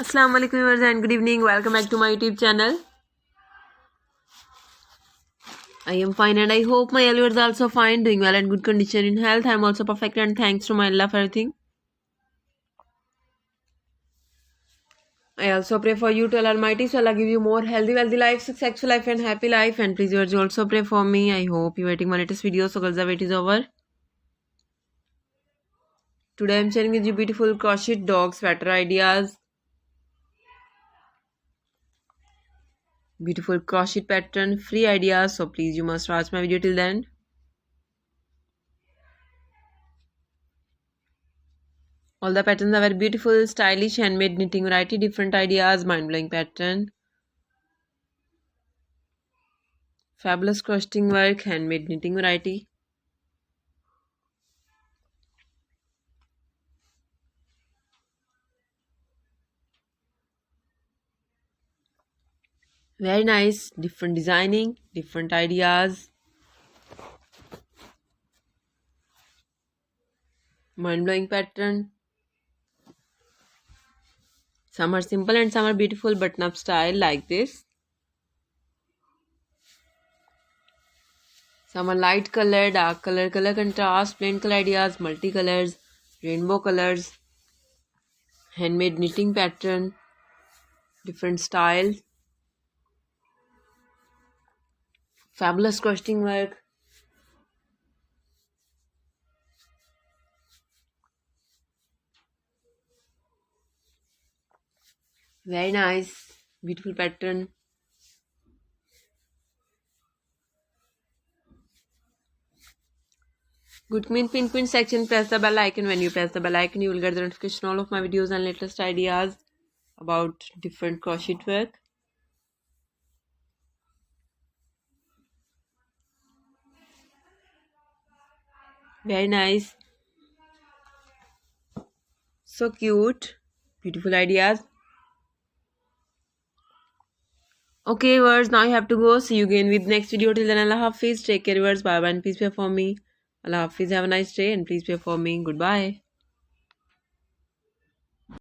Assalamu alaikum viewers and good evening. Welcome back to my YouTube channel. I am fine and I hope my viewers are also fine, doing well and good condition in health. I am also perfect and thanks to my Allah for everything. I also pray for you to Allah Almighty, so Allah give you more healthy, wealthy life, successful life and happy life. And please viewers, you also pray for me. I hope you are waiting my latest video, so girls, the wait is over. Today I am sharing with you beautiful crochet dog sweater ideas. Beautiful crochet pattern, free ideas, so please you must watch my video till the end. All the patterns are very beautiful, stylish, handmade knitting variety, different ideas, mind-blowing pattern. Fabulous crocheting work, handmade knitting variety. Very nice, different designing, different ideas. Mind-blowing pattern. Some are simple and some are beautiful button-up style like this. Some are light color, dark color, color contrast, plain color ideas, multicolors, rainbow colors, handmade knitting pattern, different styles, fabulous crocheting work. Very nice, beautiful pattern. Good pin section, press the bell icon. When you press the bell icon, you will get the notification all of my videos and latest ideas about different crochet work. Very nice. So cute. Beautiful ideas. Okay viewers, now you have to go. See you again with next video. Till then, Allah Hafiz. Take care viewers. Bye bye and please pray for me. Allah Hafiz. Have a nice day and please pray for me. Goodbye.